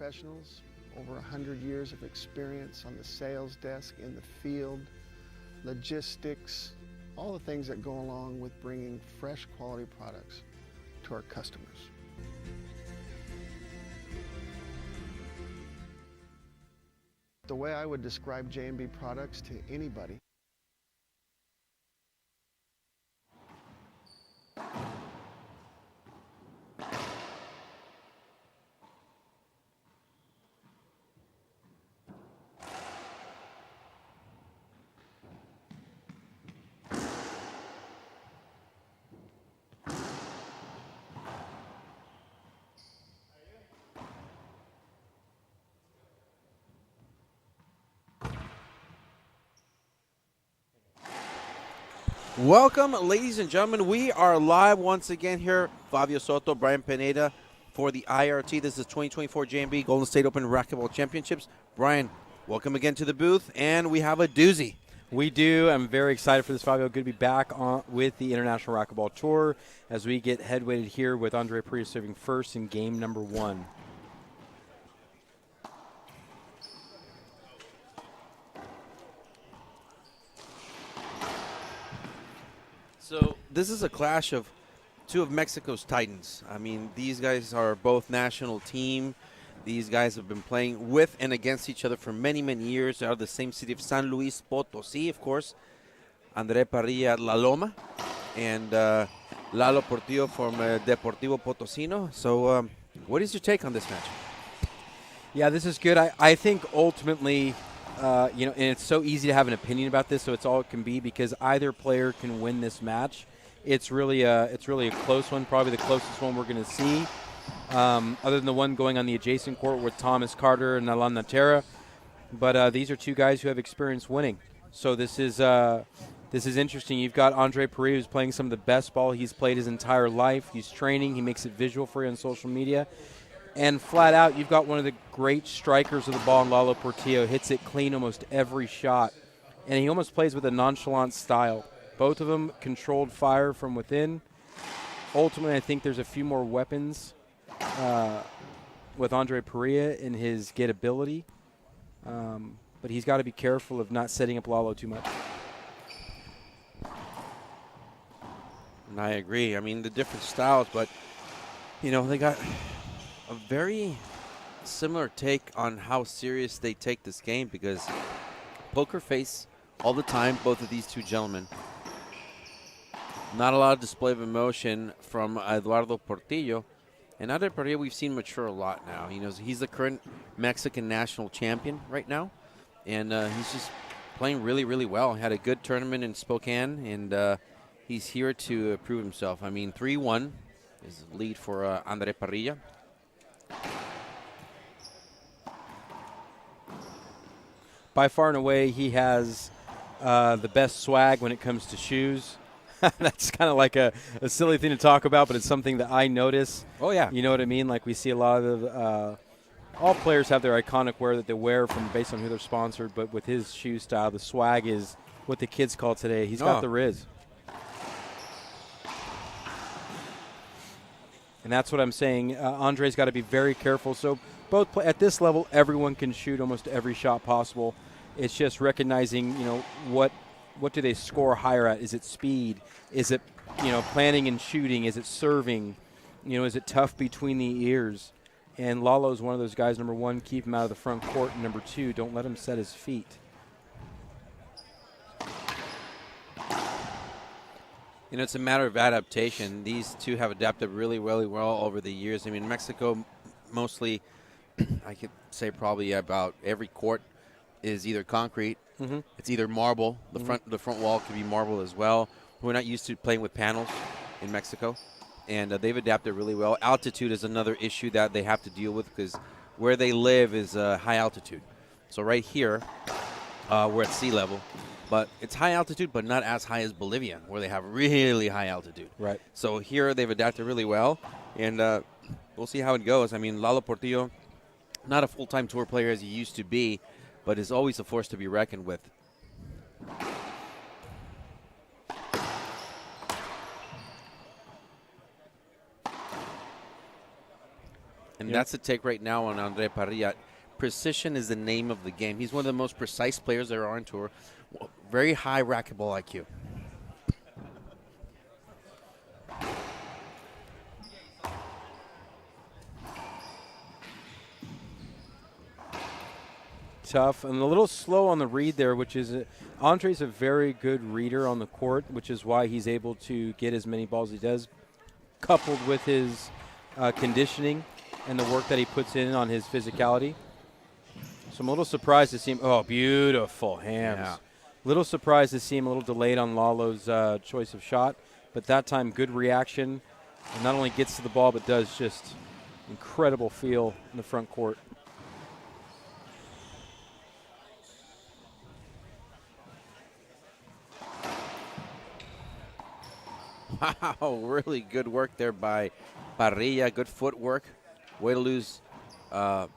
professionals, over 100 years of experience on the sales desk, in the field, logistics, all the things that go along with bringing fresh quality products to our customers. The way I would describe J&B products to anybody. Welcome, ladies and gentlemen. We are live once again here. Fabio Soto, Brian Pineda for the IRT. This is 2024 J&B Golden State Open Racquetball Championships. Brian, welcome again to the booth, and we have a doozy. We do. I'm very excited for this, Fabio. Good to be back on with the International Racquetball Tour as we get head-weighted here with Andre Parrilla serving first in game number 1. So this is a clash of two of Mexico's titans. I mean, these guys are both national team. These guys have been playing with and against each other for many, many years. They are the same city of San Luis Potosí, of course. Andre Parrilla, La Loma, and Lalo Portillo from Deportivo Potosino. So what is your take on this match? Yeah, this is good. I think ultimately, and it's so easy to have an opinion about this, so it's all it can be because either player can win this match. It's really a close one, probably the closest one we're going to see, other than the one going on the adjacent court with Thomas Carter and Alan Natera. But these are two guys who have experience winning. So this is interesting. You've got Andre Parrilla, who's playing some of the best ball he's played his entire life. He's training. He makes it visual for you on social media. And flat out, you've got one of the great strikers of the ball in Lalo Portillo. Hits it clean almost every shot. And he almost plays with a nonchalant style. Both of them controlled fire from within. Ultimately, I think there's a few more weapons with Andre Parrilla in his gettability. But he's got to be careful of not setting up Lalo too much. And I agree. I mean, the different styles, but, they got a very similar take on how serious they take this game because poker face all the time, both of these two gentlemen. Not a lot of display of emotion from Eduardo Portillo. And Andre Parrilla, we've seen mature a lot now. He's the current Mexican national champion right now. And he's just playing really, really well. Had a good tournament in Spokane, and he's here to prove himself. I mean, 3-1 is the lead for Andre Parrilla. By far and away, he has the best swag when it comes to shoes. That's kind of like a silly thing to talk about, but it's something that I notice. Oh, yeah. You know what I mean? Like we see a lot of all players have their iconic wear that they wear based on who they're sponsored, but with his shoe style, the swag is what the kids call today. He's got the Riz. And that's what I'm saying. Andre's got to be very careful. So at this level, everyone can shoot almost every shot possible. It's just recognizing, what do they score higher at? Is it speed? Is it, planning and shooting? Is it serving? Is it tough between the ears? And Lalo's one of those guys, number one, keep him out of the front court. And number two, don't let him set his feet. It's a matter of adaptation. These two have adapted really, really well over the years. I mean, Mexico mostly, I could say probably about every court is either concrete. Mm-hmm. It's either marble. The front wall could be marble as well. We're not used to playing with panels in Mexico, and they've adapted really well. Altitude is another issue that they have to deal with because where they live is high altitude. So right here, we're at sea level. But it's high altitude, but not as high as Bolivia, where they have really high altitude. Right. So here they've adapted really well, and we'll see how it goes. I mean, Lalo Portillo, not a full-time tour player as he used to be, but is always a force to be reckoned with. And that's the take right now on Andre Parrilla. Precision is the name of the game. He's one of the most precise players there are on tour. Very high racquetball IQ. Tough and a little slow on the read there, which is Andre's a very good reader on the court, which is why he's able to get as many balls as he does, coupled with his conditioning and the work that he puts in on his physicality. So I'm a little surprised to see him. Oh, beautiful hands. Yeah. Little surprised to see him a little delayed on Lalo's choice of shot, but that time good reaction. And not only gets to the ball, but does just incredible feel in the front court. Wow, really good work there by Parrilla. Good footwork. Way to lose, that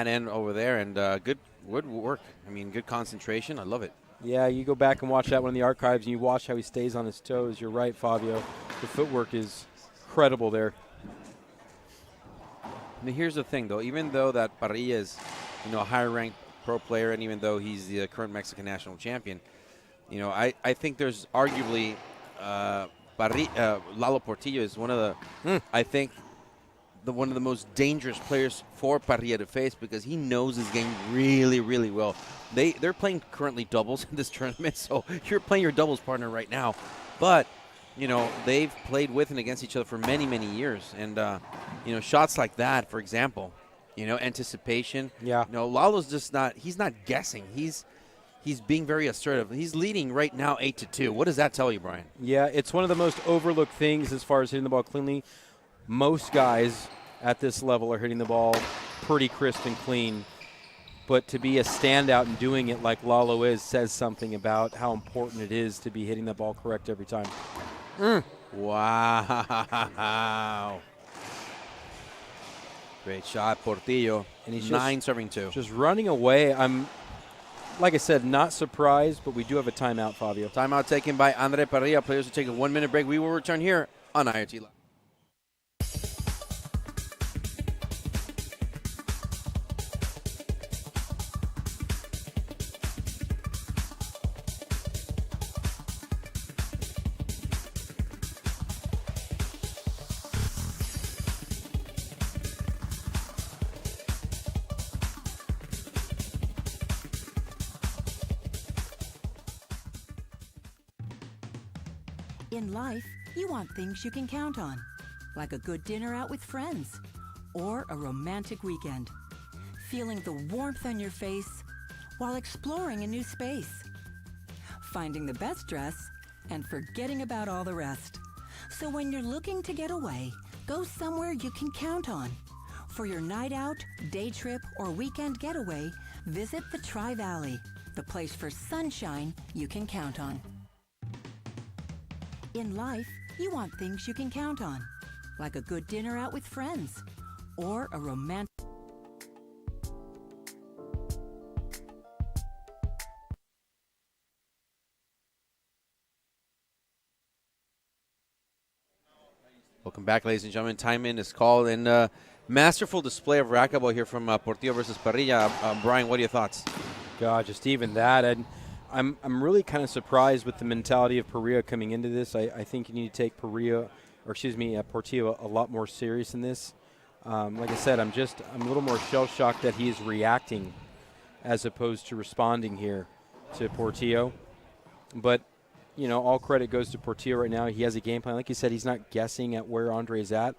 end over there. And good work. I mean, good concentration. I love it. Yeah, you go back and watch that one in the archives, and you watch how he stays on his toes. You're right, Fabio. The footwork is incredible there. Now, here's the thing, though. Even though that Parrilla is, a higher-ranked pro player, and even though he's the current Mexican national champion, I think there's arguably Lalo Portillo is one of the, I think, one of the most dangerous players for Parrilla to face because he knows his game really, really well. They're playing currently doubles in this tournament, so you're playing your doubles partner right now. But, they've played with and against each other for many, many years. And, shots like that, for example, anticipation. Yeah. Lalo's just he's not guessing. He's being very assertive. He's leading right now 8-2. What does that tell you, Brian? Yeah, it's one of the most overlooked things as far as hitting the ball cleanly. Most guys at this level are hitting the ball pretty crisp and clean. But to be a standout and doing it like Lalo is says something about how important it is to be hitting the ball correct every time. Wow. Great shot, Portillo. And he's 9 serving 2. Just running away. I'm, like I said, not surprised, but we do have a timeout, Fabio. Timeout taken by Andre Parrilla. Players will take a 1-minute break. We will return here on IoT Live. In life, you want things you can count on, like a good dinner out with friends or a romantic weekend. Feeling the warmth on your face while exploring a new space. Finding the best dress and forgetting about all the rest. So when you're looking to get away, go somewhere you can count on. For your night out, day trip, or weekend getaway, visit the Tri-Valley, the place for sunshine you can count on. In life, you want things you can count on, like a good dinner out with friends or a romantic... Welcome back, ladies and gentlemen. Time in is called, and masterful display of racquetball here from Portillo versus Parrilla. Brian, what are your thoughts? God, just even that. And I'm really kind of surprised with the mentality of Parrilla coming into this. I think you need to take Portillo a lot more serious in this. Like I said, I'm a little more shell-shocked that he is reacting as opposed to responding here to Portillo. But, all credit goes to Portillo right now. He has a game plan. Like you said, he's not guessing at where Andre is at.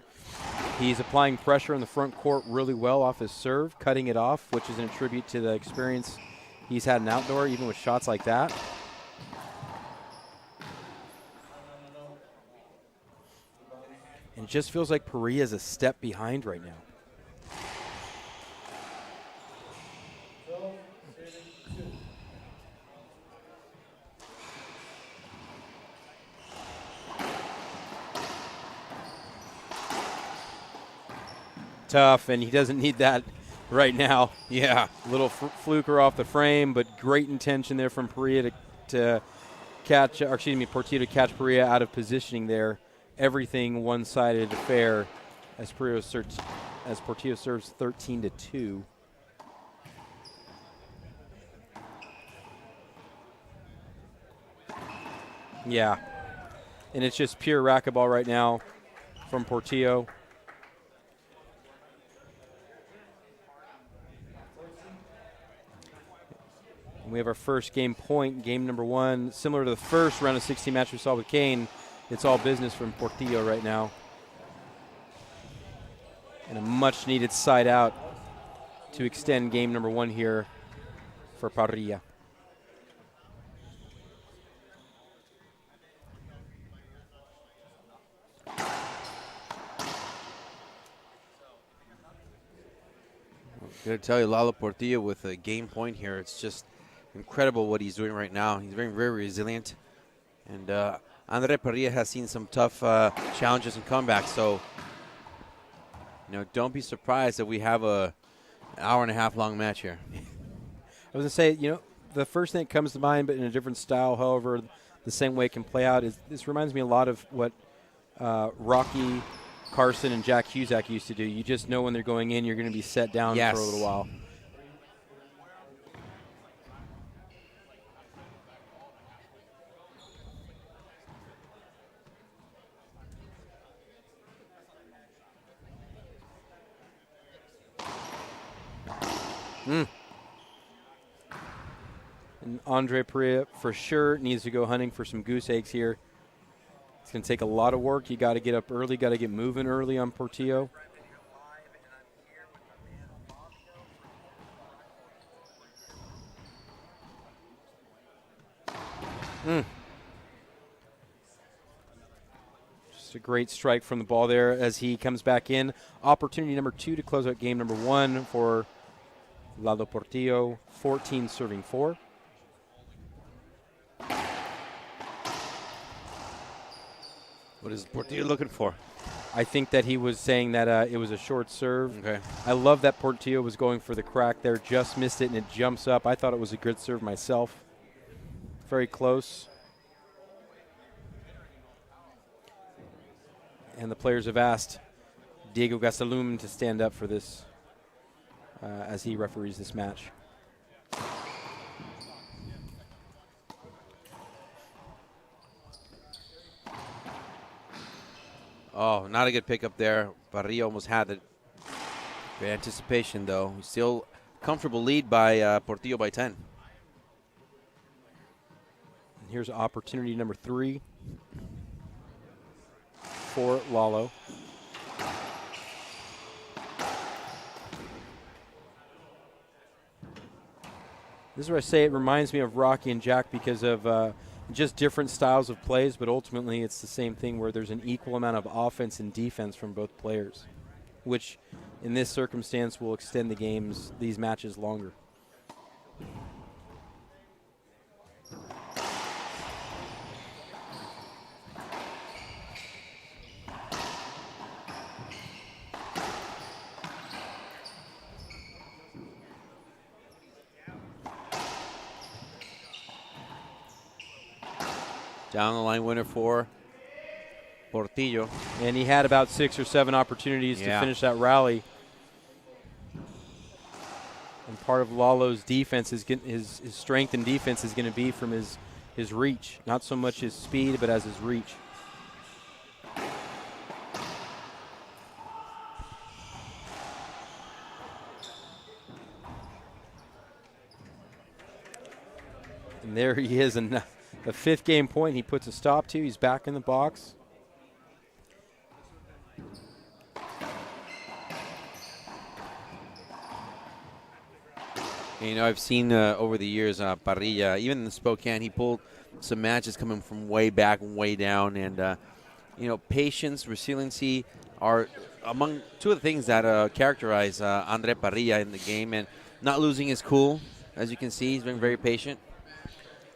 He's applying pressure in the front court really well off his serve, cutting it off, which is a tribute to the experience he's had in outdoor, even with shots like that. And it just feels like Parrilla is a step behind right now. Tough, and he doesn't need that right now. Yeah. Little fluker off the frame, but great intention there from Parrilla to catch, Portillo to catch Parrilla out of positioning there. Everything one-sided affair as as Portillo serves 13-2. Yeah, and it's just pure racquetball right now from Portillo. And we have our first game point, game number 1. Similar to the first round of 16 match we saw with Kane, it's all business from Portillo right now. And a much-needed side out to extend game number 1 here for Parrilla. Got to tell you, Lalo Portillo with a game point here. It's just incredible what he's doing right now. He's very, very resilient. And Andre Parrilla has seen some tough challenges and comebacks. So, don't be surprised that we have an hour-and-a-half long match here. I was going to say, the first thing that comes to mind, but in a different style, however, the same way it can play out, is this reminds me a lot of what Rocky Carson and Jack Cusack used to do. You just know when they're going in, you're going to be set down for a little while. And Andre Parrilla for sure needs to go hunting for some goose eggs here. It's going to take a lot of work. You got to get up early, got to get moving early on Portillo. Just a great strike from the ball there as he comes back in. Opportunity number 2 to close out game number 1 for Lalo Portillo, 14 serving 4. What is Portillo looking for? I think that he was saying that it was a short serve. Okay. I love that Portillo was going for the crack there, just missed it, and it jumps up. I thought it was a good serve myself. Very close. And the players have asked Diego Gastelum to stand up for this as he referees this match. Oh, not a good pickup there. Parrilla almost had it. Great anticipation, though. Still comfortable lead by Portillo by 10. And here's opportunity number 3 for Lalo. This is where I say it reminds me of Rocky and Jack because of just different styles of plays, but ultimately it's the same thing where there's an equal amount of offense and defense from both players, which in this circumstance will extend these matches longer. Down the line winner for Portillo. And he had about 6 or 7 opportunities to finish that rally. And part of Lalo's defense is his strength in defense is going to be from his reach. Not so much his speed, but as his reach. And there he is, and the 5th game point he puts a stop to. He's back in the box. And, I've seen over the years Parrilla, even in Spokane, he pulled some matches coming from way back and way down. And, patience, resiliency are among 2 of the things that characterize Andre Parrilla in the game. And not losing his cool, as you can see, he's been very patient.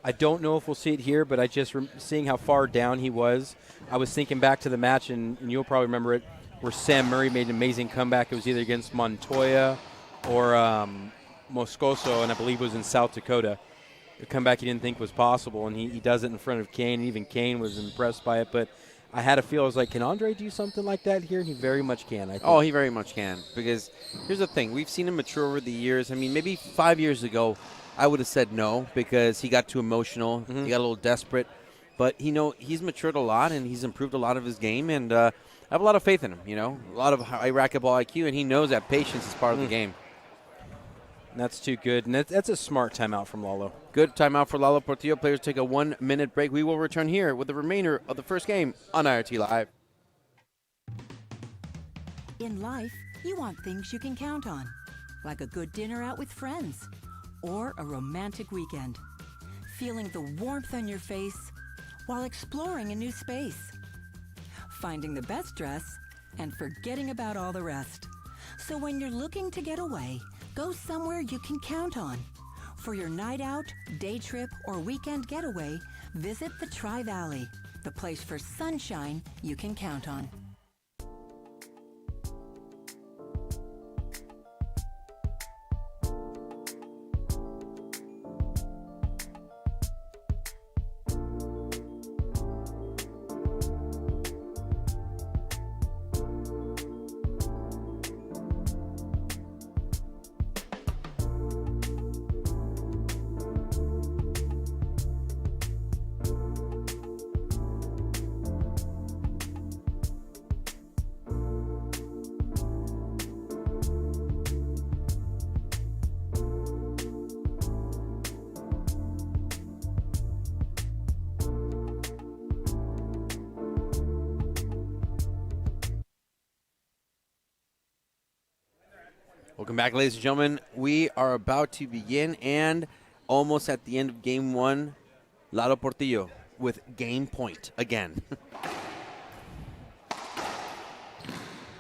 I don't know if we'll see it here, but seeing how far down he was, I was thinking back to the match, and you'll probably remember it, where Sam Murray made an amazing comeback. It was either against Montoya or Moscoso, and I believe it was in South Dakota. A comeback he didn't think was possible, and he does it in front of Kane. Even Kane was impressed by it. But I had a feel. I was like, can Andre do something like that here? And he very much can, I think. Oh, he very much can. Because here's the thing. We've seen him mature over the years. I mean, maybe 5 years ago, I would have said no because he got too emotional. He got a little desperate. But, he's matured a lot, and he's improved a lot of his game. And I have a lot of faith in him, A lot of high racquetball IQ, and he knows that patience is part of the game. That's too good. And that's a smart timeout from Lalo. Good timeout for Lalo Portillo. Players take a 1-minute break. We will return here with the remainder of the first game on IRT Live. In life, you want things you can count on, like a good dinner out with friends or a romantic weekend. Feeling the warmth on your face while exploring a new space. Finding the best dress and forgetting about all the rest. So when you're looking to get away, go somewhere you can count on. For your night out, day trip, or weekend getaway, visit the Tri-Valley, the place for sunshine you can count on. Welcome back, ladies and gentlemen. We are about to begin and almost at the end of game one. Lalo Portillo with game point again.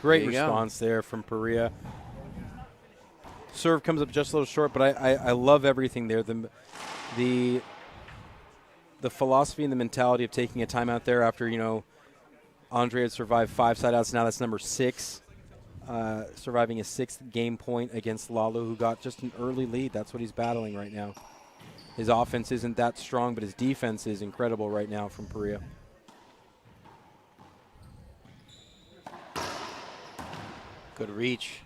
Great response there from Parrilla. Serve comes up just a little short, but I love everything there. The philosophy and the mentality of taking a timeout there after, Andre had survived 5 side outs. Now that's number 6. Surviving a 6th game point against Lalo, who got just an early lead. That's what he's battling right now. His offense isn't that strong, but his defense is incredible right now from Parrilla. Good reach.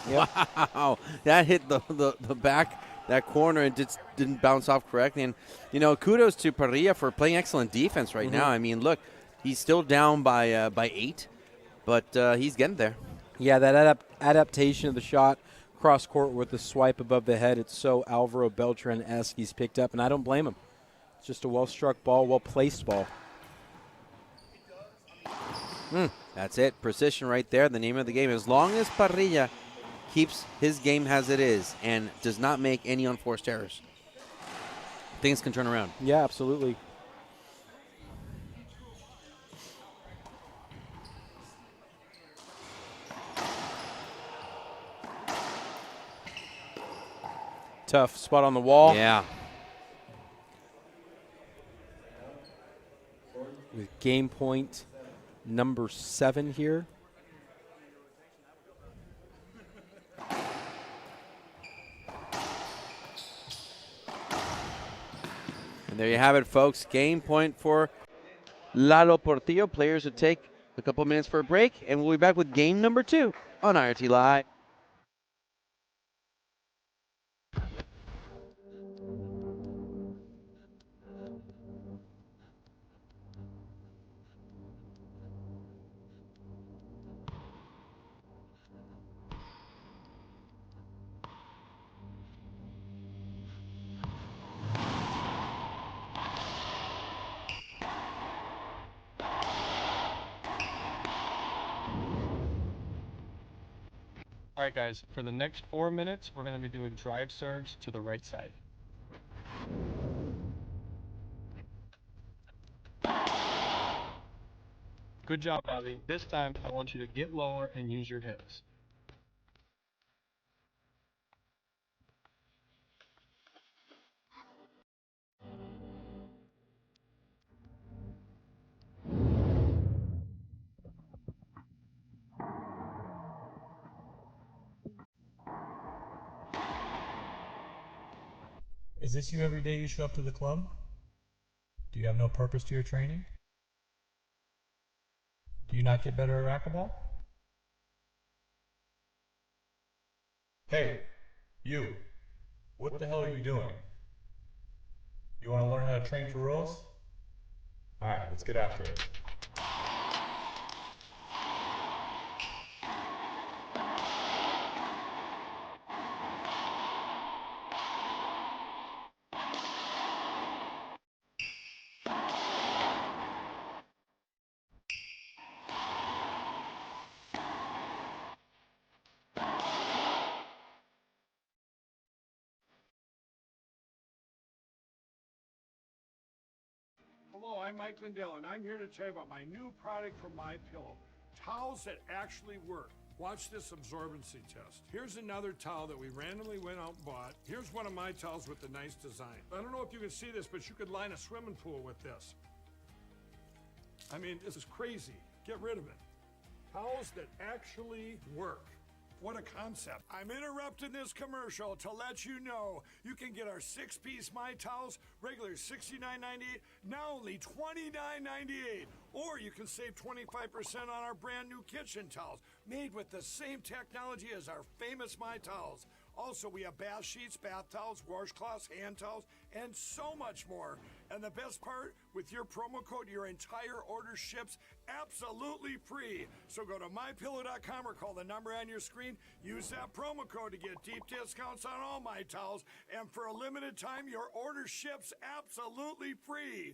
Yep. Wow, that hit the back, that corner, and just didn't bounce off correctly. And, kudos to Parrilla for playing excellent defense right now. I mean, look, he's still down by 8, but he's getting there. Yeah, that adaptation of the shot cross court with the swipe above the head, it's so Alvaro Beltran-esque he's picked up, and I don't blame him. It's just a well-struck ball, well-placed ball. That's it. Precision right there, the name of the game. As long as Parrilla keeps his game as it is and does not make any unforced errors, things can turn around. Yeah, absolutely. Tough spot on the wall. Yeah. With game point number 7 here. And there you have it, folks. Game point for Lalo Portillo. Players will take a couple minutes for a break, and we'll be back with game number 2 on IRT Live. All right, guys, for the next 4 minutes, we're going to be doing drive serves to the right side. Good job, Bobby. This time, I want you to get lower and use your hips. Is this you every day you show up to the club? Do you have no purpose to your training? Do you not get better at racquetball? Hey, you. What the hell are you doing? You want to learn how to train for rows? Alright, let's get after it. Hello, I'm Mike Lindell, and I'm here to tell you about my new product from MyPillow. Towels that actually work. Watch this absorbency test. Here's another towel that we randomly went out and bought. Here's one of my towels with the nice design. I don't know if you can see this, but you could line a swimming pool with this. I mean, this is crazy. Get rid of it. Towels that actually work. What a concept. I'm interrupting this commercial to let you know you can get our 6-piece My Towels, regular $69.98, now only $29.98. Or you can save 25% on our brand new kitchen towels, made with the same technology as our famous My Towels. Also, we have bath sheets, bath towels, washcloths, hand towels, and so much more. And the best part, with your promo code, your entire order ships absolutely free. So go to mypillow.com or call the number on your screen. Use that promo code to get deep discounts on all My Towels. And for a limited time, your order ships absolutely free.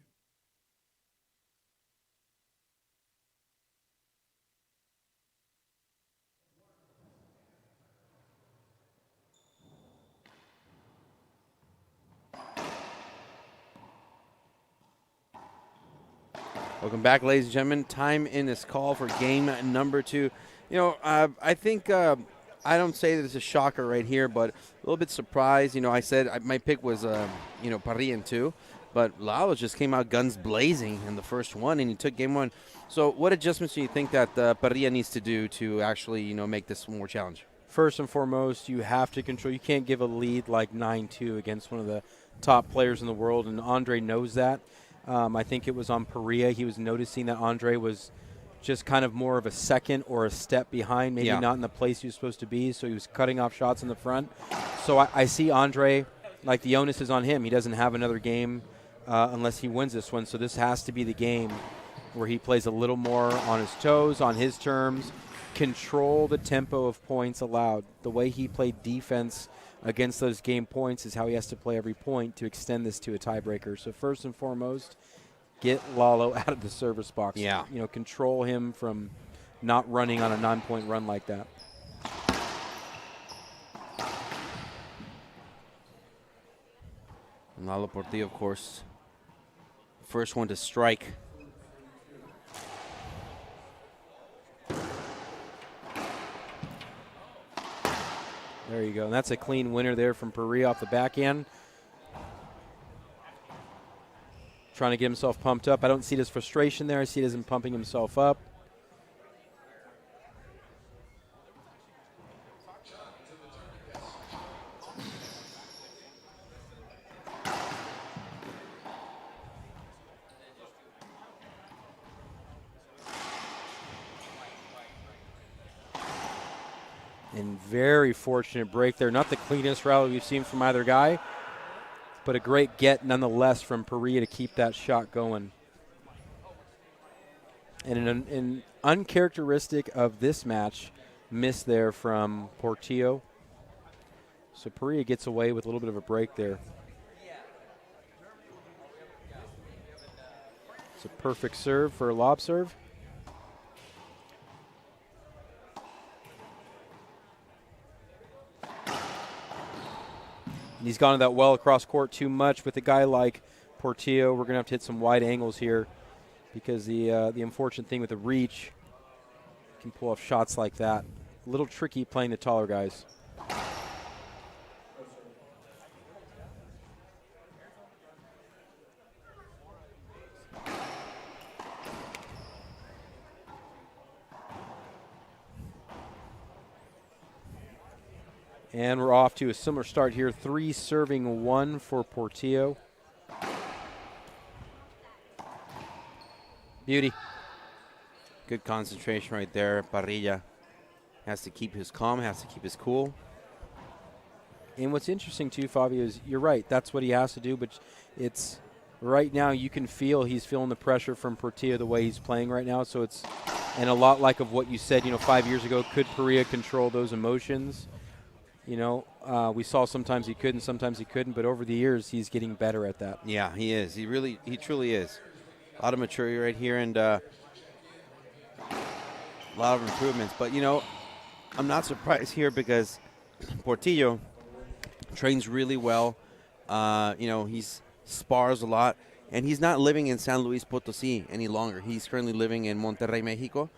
Welcome back, ladies and gentlemen. Time in this call for game number 2. You know, I think I don't say that it's a shocker right here, but a little bit surprised. You know, I said my pick was, Parrilla in 2, but Lalo just came out guns blazing in the first one, and he took game 1. So what adjustments do you think that Parrilla needs to do to actually, make this more challenging? First and foremost, you have to control. You can't give a lead like 9-2 against one of the top players in the world, and Andre knows that. I think it was on Parrilla. He was noticing that Andre was just kind of more of a second or a step behind, maybe not in the place he was supposed to be, so he was cutting off shots in the front. So I see Andre, like the onus is on him. He doesn't have another game unless he wins this one, so this has to be the game where he plays a little more on his toes, on his terms, control the tempo of points allowed. The way he played defense against those game points is how he has to play every point to extend this to a tiebreaker. So first and foremost, get Lalo out of the service box. Yeah. Control him from not running on a 9-point run like that. And Lalo Portillo, of course, first one to strike. There you go. And that's a clean winner there from Parrilla off the backhand. Trying to get himself pumped up. I don't see his frustration there. I see it as him pumping himself up. And very fortunate break there. Not the cleanest rally we've seen from either guy, but a great get nonetheless from Parrilla to keep that shot going. And an uncharacteristic of this match, miss there from Portillo. So Parrilla gets away with a little bit of a break there. It's a perfect serve for a lob serve. He's gone to that well across court too much. With a guy like Portillo, we're going to have to hit some wide angles here because the unfortunate thing with the reach, can pull off shots like that. A little tricky playing the taller guys. And we're off to a similar start here. 3 serving 1 for Portillo. Beauty. Good concentration right there. Parrilla has to keep his calm, has to keep his cool. And what's interesting, too, Fabio, is you're right. That's what he has to do. But it's right now you can feel he's feeling the pressure from Portillo the way he's playing right now. So it's and a lot like of what you said, 5 years ago, could Parrilla control those emotions? We saw sometimes he could and sometimes he couldn't. But over the years, he's getting better at that. Yeah, he is. He truly is. A lot of maturity right here and a lot of improvements. But, I'm not surprised here because Portillo trains really well. He's spars a lot. And he's not living in San Luis Potosí any longer. He's currently living in Monterrey, Mexico.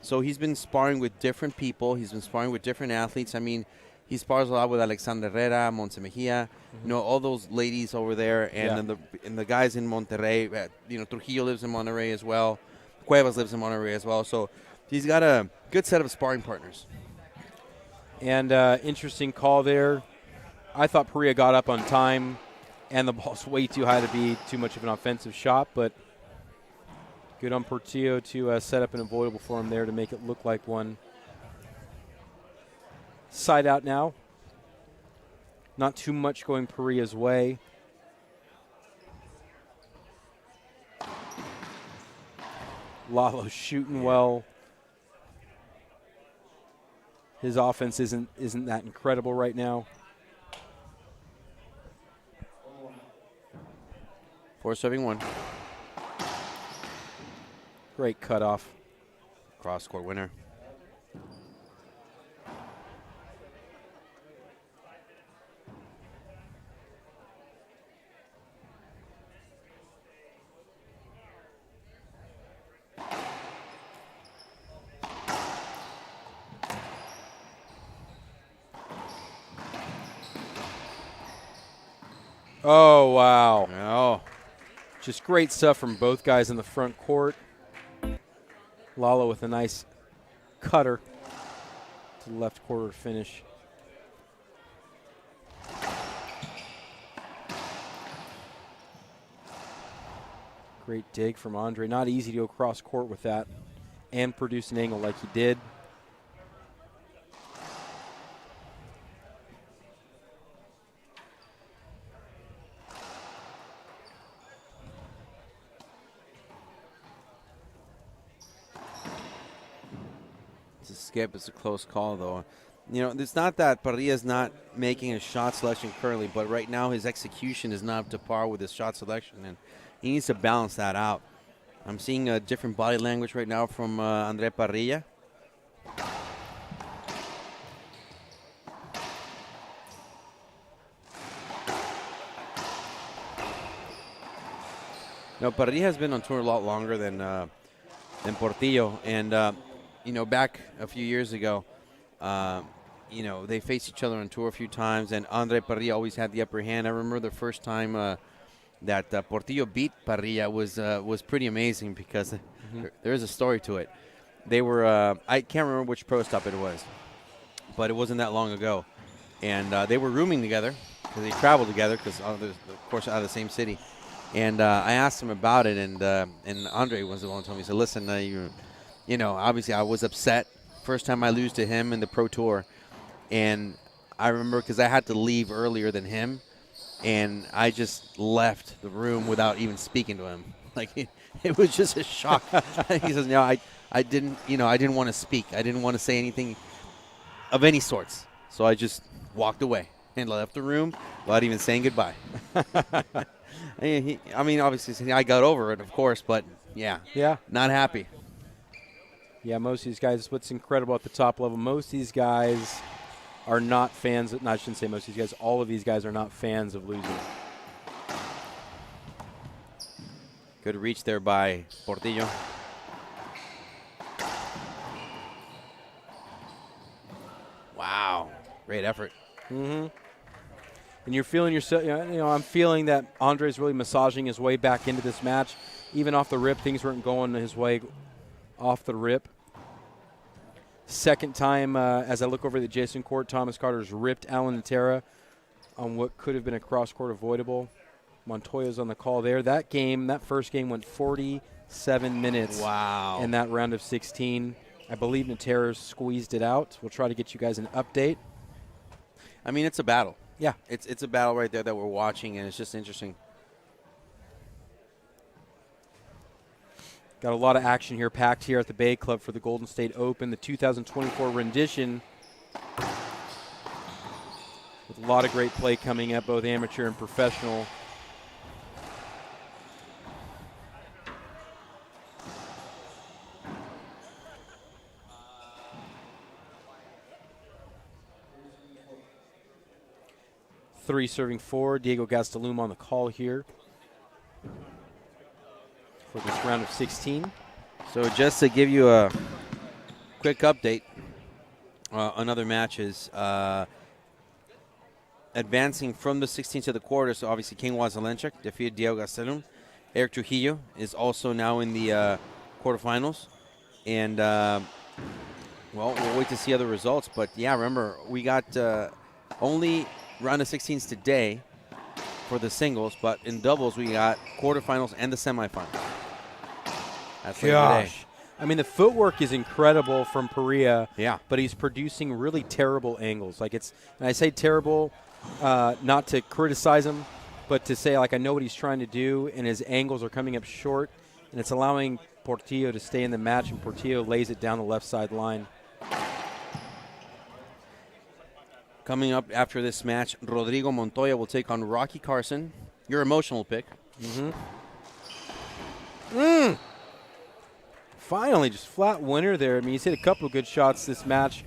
So he's been sparring with different people. He's been sparring with different athletes. I mean, he spars a lot with Alexander Herrera, Montse Mejia, all those ladies over there. And then the guys in Monterrey. Trujillo lives in Monterrey as well. Cuevas lives in Monterrey as well. So he's got a good set of sparring partners. And interesting call there. I thought Parrilla got up on time, and the ball's way too high to be too much of an offensive shot. But good on Portillo to set up an avoidable for him there to make it look like one. Side out now. Not too much going Parrilla's way. Lalo shooting well. His offense isn't that incredible right now. 4 serving 1. Great cutoff. Cross court winner. Oh, wow. Oh. Just great stuff from both guys in the front court. Lalo with a nice cutter to the left quarter finish. Great dig from Andre. Not easy to go cross court with that and produce an angle like he did. Skip. It's a close call, though. It's not that Parrilla's not making a shot selection currently, but right now his execution is not up to par with his shot selection, and he needs to balance that out. I'm seeing a different body language right now from Andre Parrilla. Parrilla has been on tour a lot longer than Portillo, and back a few years ago, they faced each other on tour a few times, and Andre Parrilla always had the upper hand. I remember the first time that Portillo beat Parrilla was pretty amazing because there is a story to it. They were, I can't remember which pro stop it was, but it wasn't that long ago. And they were rooming together because they traveled together because, of course, out of the same city. And I asked him about it, and Andre was the one who told me, he said, listen, obviously I was upset. First time I lose to him in the Pro Tour. And I remember because I had to leave earlier than him, and I just left the room without even speaking to him. Like, it was just a shock. He says, no, I didn't want to speak. I didn't want to say anything of any sorts. So I just walked away and left the room without even saying goodbye. Obviously, I got over it, of course, but yeah, not happy. Yeah, most of these guys, what's incredible at the top level, most of these guys are not fans. I shouldn't say most of these guys. All of these guys are not fans of losing. Good reach there by Portillo. Wow, great effort. Mm-hmm. And you're feeling yourself, I'm feeling that Andre's really massaging his way back into this match. Even off the rip, things weren't going his way off the rip. Second time, as I look over the adjacent court, Thomas Carter's ripped Alan Natera on what could have been a cross-court avoidable. Montoya's on the call there. That first game went 47 minutes. Wow. In that round of 16. I believe Natera squeezed it out. We'll try to get you guys an update. I mean, it's a battle. Yeah. It's a battle right there that we're watching, and it's just interesting. Got a lot of action here packed here at the Bay Club for the Golden State Open, the 2024 rendition. With a lot of great play coming up, both amateur and professional. Three serving four. Diego Gastelum on the call here for this round of 16. So just to give you a quick update on other matches, advancing from the 16 to the quarters, so obviously King Wazelenchuk defeated Diego Gastelum. Eric Trujillo is also now in the quarterfinals. And, well, we'll wait to see other results. But, yeah, remember, we got only round of 16s today for the singles, but in doubles we got quarterfinals and the semifinals. That's later today. I mean, the footwork is incredible from Parrilla. Yeah. But he's producing really terrible angles. Like, it's, and I say terrible not to criticize him, but to say, like, I know what he's trying to do, and his angles are coming up short, and it's allowing Portillo to stay in the match, and Portillo lays it down the left side line. Coming up after this match, Rodrigo Montoya will take on Rocky Carson. Your emotional pick. Finally, just flat winner there. I mean, he's hit a couple of good shots this match,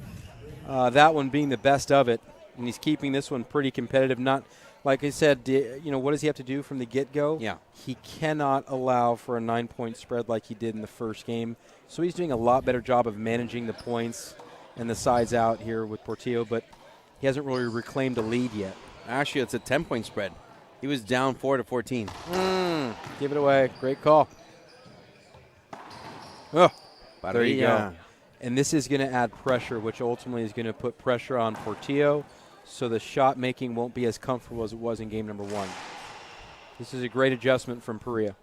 that one being the best of it, and he's keeping this one pretty competitive. Not, like I said, you know, what does he have to do from the get-go? Yeah. He cannot allow for a 9-point spread like he did in the first game, so he's doing a lot better job of managing the points and the sides out here with Portillo, but he hasn't really reclaimed a lead yet. Actually, it's a 10-point spread. He was down 4-14. Give it away. Great call. Oh, there you Parrilla. go. And this is going to add pressure, which ultimately is going to put pressure on Portillo, so the shot making won't be as comfortable as it was in game number one. This is a great adjustment from Parrilla.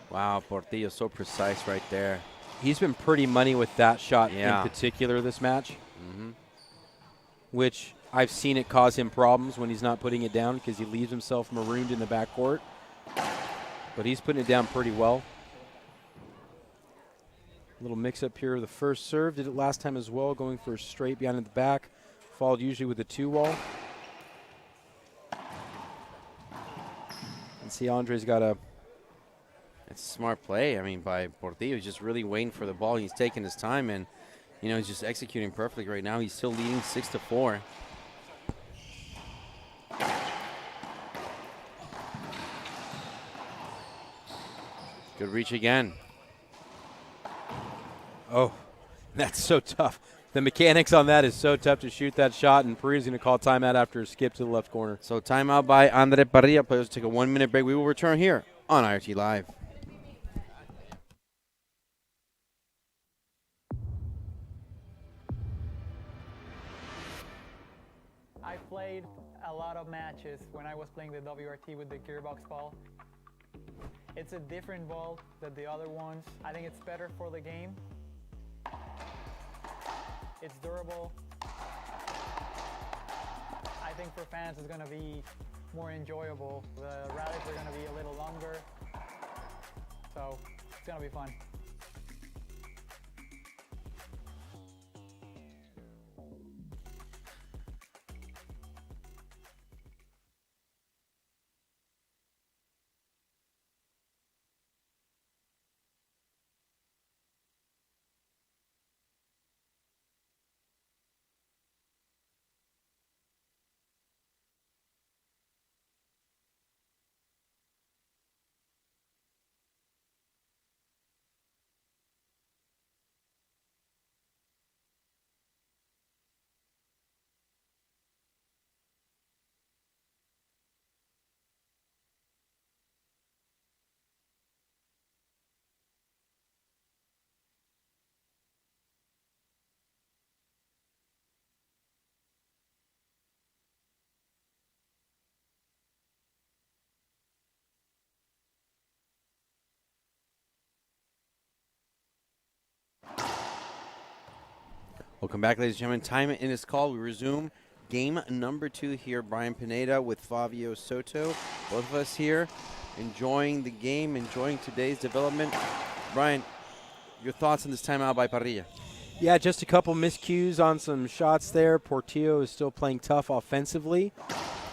Wow, Portillo so precise right there. He's been pretty money with that shot Yeah. in particular this match, which I've seen it cause him problems when he's not putting it down because he leaves himself marooned in the backcourt. But he's putting it down pretty well. Little mix-up here. The first serve did it last time as well, going for a straight behind the back, followed usually with a two-wall. And see, Andre's got a... It's a smart play, I mean, by Portillo. He's just really waiting for the ball. He's taking his time, and, you know, he's just executing perfectly right now. He's still leading 6-4. Good reach again. Oh, that's so tough. The mechanics on that is so tough to shoot that shot, and Parilla's going to call timeout after a skip to the left corner. So timeout by Andre Parrilla. Players take a 1-minute break. We will return here on IRT Live. I played a lot of matches when I was playing the WRT with the gearbox ball. It's a different ball than the other ones. I think it's better for the game. It's durable. I think for fans it's going to be more enjoyable. The rallies are going to be a little longer. So it's going to be fun. Welcome back, ladies and gentlemen. Time in is called. We resume game number 2 here. Brian Pineda with Fabio Soto. Both of us here enjoying the game, enjoying today's development. Brian, your thoughts on this timeout by Parrilla? Yeah, just a couple miscues on some shots there. Portillo is still playing tough offensively.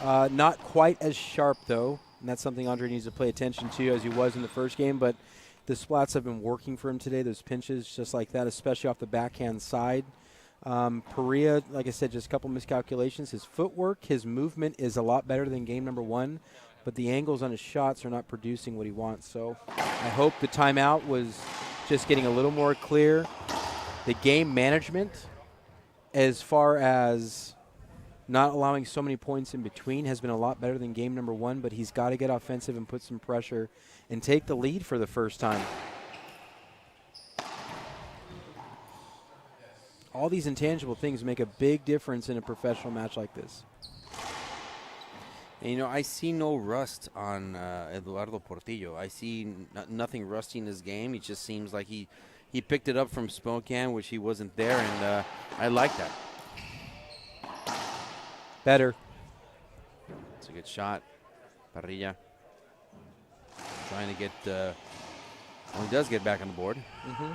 Not quite as sharp, though, and that's something Andre needs to pay attention to as he was in the first game, but the splats have been working for him today, those pinches just like that, especially off the backhand side. Parrilla, like I said, just a couple miscalculations. His footwork, his movement is a lot better than game number 1, but the angles on his shots are not producing what he wants. So I hope the timeout was just getting a little more clear. The game management, as far as not allowing so many points in between, has been a lot better than game number 1, but he's got to get offensive and put some pressure and take the lead for the first time. All these intangible things make a big difference in a professional match like this. And, you know, I see no rust on Eduardo Portillo. I see nothing rusty in his game. He just seems like he picked it up from Spokane, which he wasn't there, and I like that. Better. It's a good shot. Parrilla trying to get, well, he does get back on the board. Mm-hmm.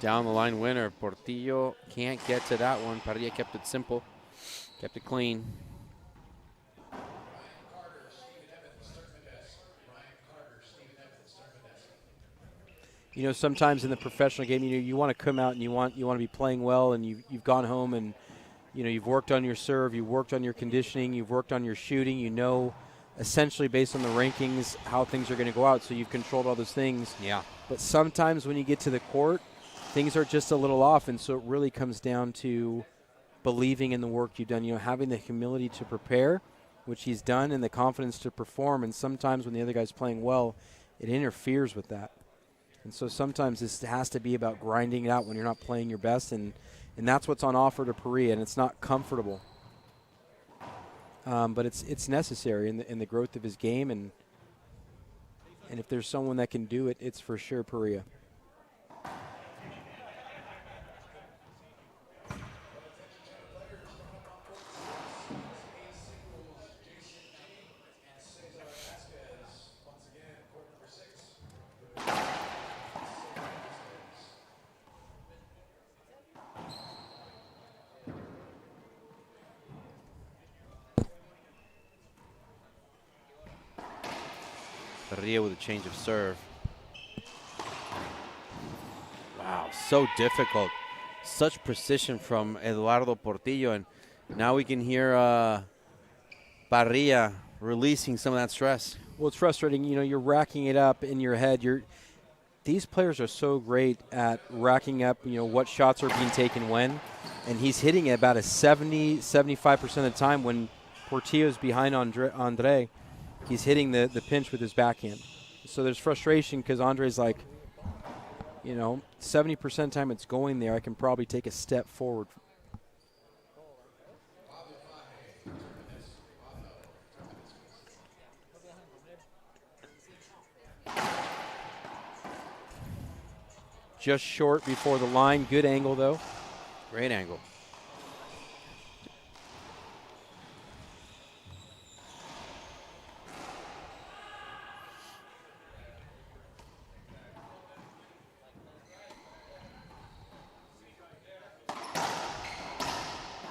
Down the line winner. Portillo can't get to that one. Parrilla kept it simple, kept it clean. You know, sometimes in the professional game, you want to come out and you want to be playing well, and you've gone home and you've worked on your serve, you've worked on your conditioning, you've worked on your shooting. You know, essentially based on the rankings how things are going to go out. So you've controlled all those things. Yeah. But sometimes when you get to the court, things are just a little off, and so it really comes down to believing in the work you've done, having the humility to prepare, which he's done, and the confidence to perform. And sometimes when the other guy's playing well, it interferes with that. And so sometimes this has to be about grinding it out when you're not playing your best, and that's what's on offer to Parrilla, and it's not comfortable. But it's necessary in the growth of his game, and if there's someone that can do it, it's for sure Parrilla. Parrilla with a change of serve. Wow, so difficult. Such precision from Eduardo Portillo. And now we can hear Parrilla releasing some of that stress. Well, it's frustrating. You're racking it up in your head. These players are so great at racking up, what shots are being taken when. And he's hitting it about a 75% of the time when Portillo's behind Andre. He's hitting the pinch with his backhand. So there's frustration because Andre's like, 70% of the time it's going there. I can probably take a step forward. Just short before the line. Good angle, though. Great angle.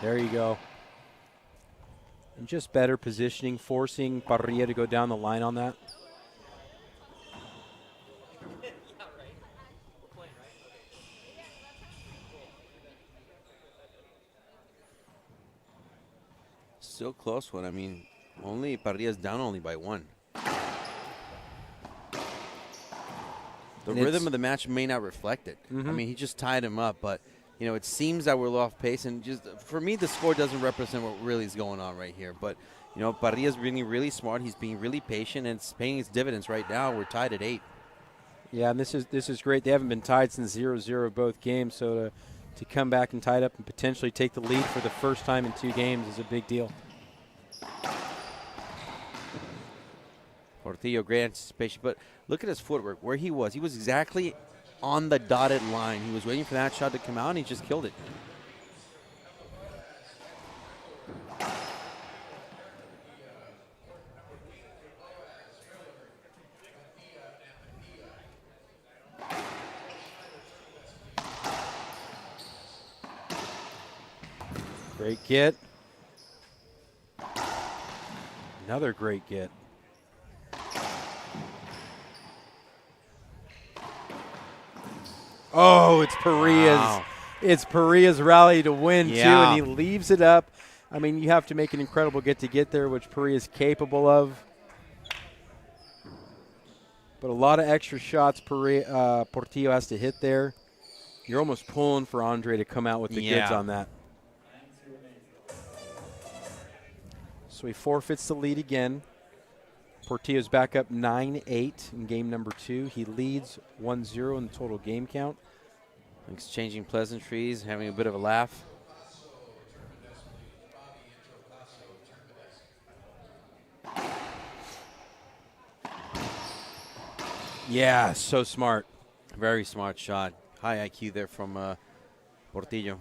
There you go. And just better positioning, forcing Parrilla to go down the line on that. Still close one. I mean, only Parrilla's down only by 1. The rhythm of the match may not reflect it. Mm-hmm. I mean, he just tied him up, but it seems that we're off pace, and just for me, the score doesn't represent what really is going on right here. But Parrilla's being really smart. He's being really patient, and it's paying its dividends right now. We're tied at 8. Yeah, and this is great. They haven't been tied since 0-0 both games, so to come back and tie it up and potentially take the lead for the first time in 2 games is a big deal. Portillo, great anticipation, but look at his footwork, where he was. He was exactly on the dotted line. He was waiting for that shot to come out, and he just killed it. Great get. Another great get. Oh, it's Parrilla's. Wow. It's Parrilla's rally to win, too, Yeah. and he leaves it up. I mean, you have to make an incredible get to get there, which Parrilla's capable of. But a lot of extra shots Portillo has to hit there. You're almost pulling for Andre to come out with the goods on that. So he forfeits the lead again. Portillo's back up 9-8 in game number 2. He leads 1-0 in the total game count. Exchanging pleasantries, having a bit of a laugh. Yeah, so smart. Very smart shot. High IQ there from Portillo.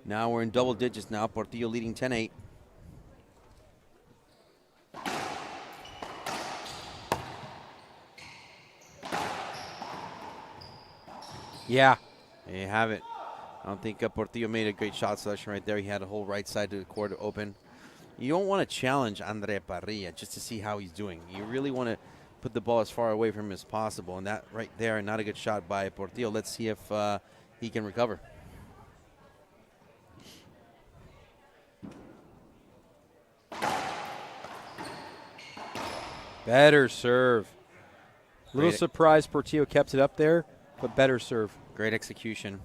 Now we're in double digits now. Portillo leading 10-8. Yeah. There you have it. I don't think Portillo made a great shot selection right there. He had a whole right side of the court open. You don't want to challenge Andre Parrilla just to see how he's doing. You really want to put the ball as far away from him as possible. And that right there, not a good shot by Portillo. Let's see if he can recover. Better serve. Little surprised Portillo kept it up there, but better serve. Great execution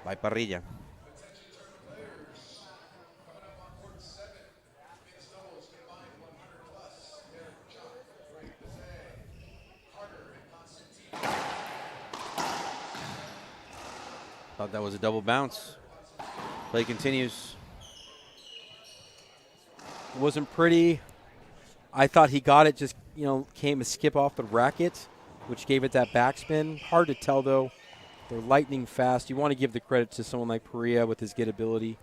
by Parrilla. Thought that was a double bounce. Play continues. It wasn't pretty. I thought he got it, just, came a skip off the racket, which gave it that backspin. Hard to tell, though. They're lightning fast. You want to give the credit to someone like Parrilla with his get ability.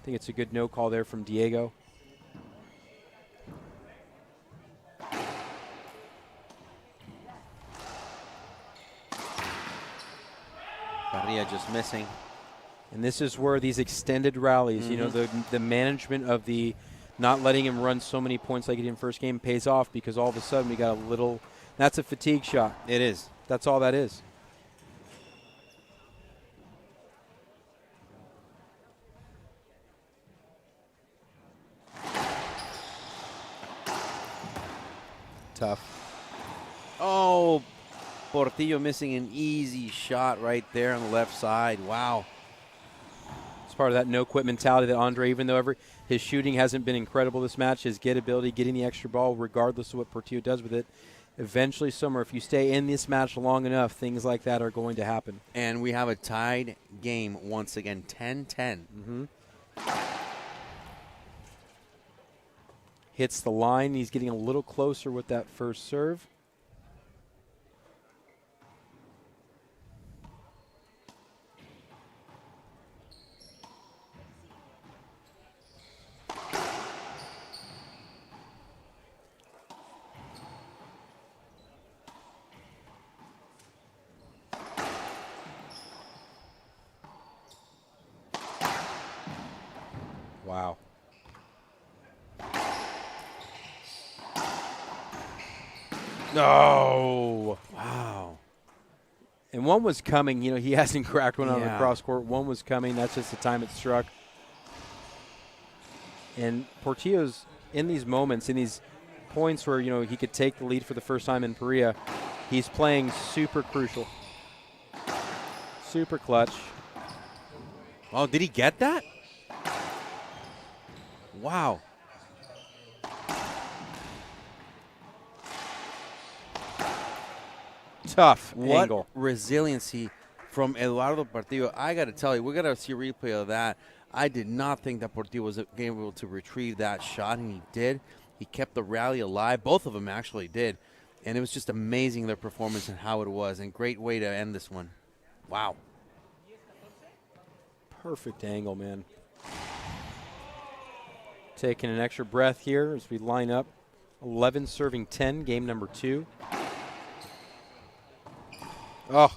I think it's a good no call there from Diego. Parrilla just missing. And this is where these extended rallies, the management of the not letting him run so many points like he did in first game pays off, because all of a sudden we got a little – that's a fatigue shot. It is. That's all that is. Tough. Oh, Portillo missing an easy shot right there on the left side. Wow. It's part of that no-quit mentality that Andre, even though his shooting hasn't been incredible this match, his get ability, getting the extra ball, regardless of what Portillo does with it, eventually somewhere, if you stay in this match long enough, things like that are going to happen. And we have a tied game once again, 10-10. Hits the line. He's getting a little closer with that first serve. Wow. No. Wow. And one was coming. He hasn't cracked one on the cross court. One was coming. That's just the time it struck. And Portillo's in these moments, in these points where, he could take the lead for the first time in Parrilla, he's playing super crucial. Super clutch. Oh, did he get that? Wow. tough What angle. resiliency from Eduardo Portillo. I got to tell you, we're going to see a replay of that. I did not think that Portillo was able to retrieve that shot, and he did. He kept the rally alive. Both of them actually did. And it was just amazing, their performance and how it was, and great way to end this one. Wow. Perfect angle, man. Taking an extra breath here as we line up. 11 serving 10, game number 2. Oh,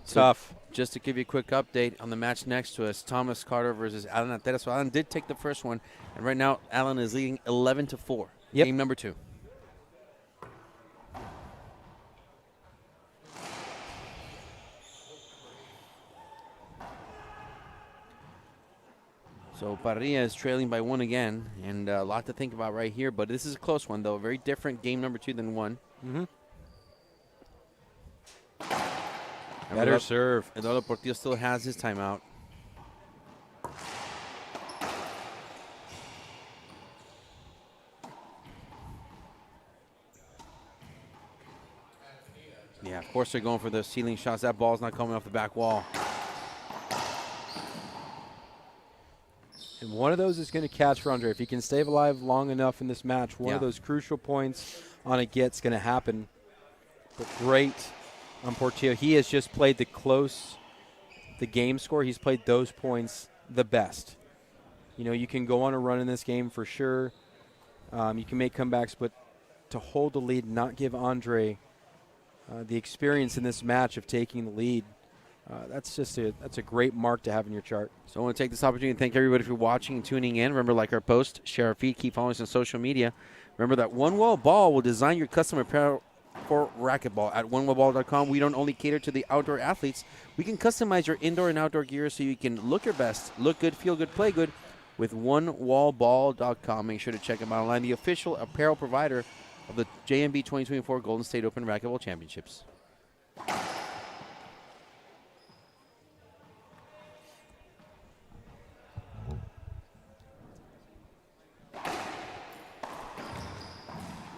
tough. Just to give you a quick update on the match next to us, Thomas Carter versus Alan Atera. So Alan did take the first one, and right now Alan is leading 11-4. Yep. Game number 2. So Parrilla is trailing by 1 again, and a lot to think about right here. But this is a close one, though. Very different game number 2 than 1. Mm-hmm. Better serve. Eduardo Portillo still has his timeout. Yeah, of course they're going for those ceiling shots. That ball's not coming off the back wall. And one of those is going to catch for Andre. If he can stay alive long enough in this match, one of those crucial points on a get's going to happen. But great on Portillo. He has just played the game score. He's played those points the best. You know, you can go on a run in this game for sure. You can make comebacks, but to hold the lead, not give Andre the experience in this match of taking the lead, that's a great mark to have in your chart. So I want to take this opportunity to thank everybody for watching and tuning in. Remember, like our post, share our feed, keep following us on social media. Remember that One Wall Ball will design your custom apparel for Racquetball. At onewallball.com, we don't only cater to the outdoor athletes. We can customize your indoor and outdoor gear so you can look your best, look good, feel good, play good with onewallball.com. Make sure to check them out online, the official apparel provider of the JMB 2024 Golden State Open Racquetball Championships.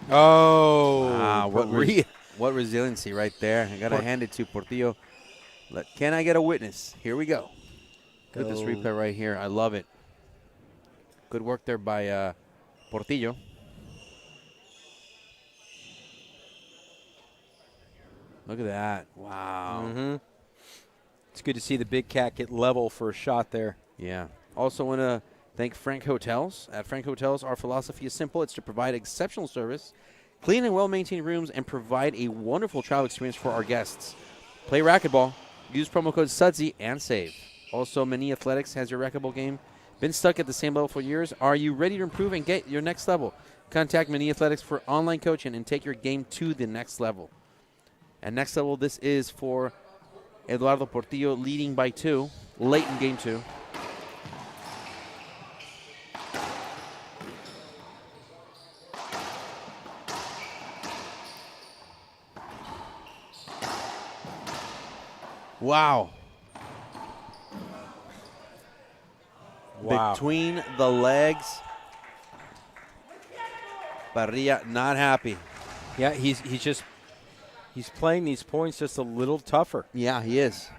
Oh, wow, what resiliency right there. I got to hand it to Portillo. Can I get a witness? Here we go. Look at this replay right here. I love it. Good work there by Portillo. Look at that. Wow. Mm-hmm. It's good to see the big cat get level for a shot there. Yeah. Also want to thank Frank Hotels. At Frank Hotels, our philosophy is simple. It's to provide exceptional service, clean and well-maintained rooms, and provide a wonderful travel experience for our guests. Play racquetball. Use promo code SUDSY and save. Also, Mini Athletics has your racquetball game been stuck at the same level for years? Are you ready to improve and get your next level? Contact Mini Athletics for online coaching and take your game to the next level. And next level, this is for Eduardo Portillo leading by 2 late in game 2. Wow. Between the legs. Parrilla not happy. Yeah, he's playing these points just a little tougher. Yeah, he is.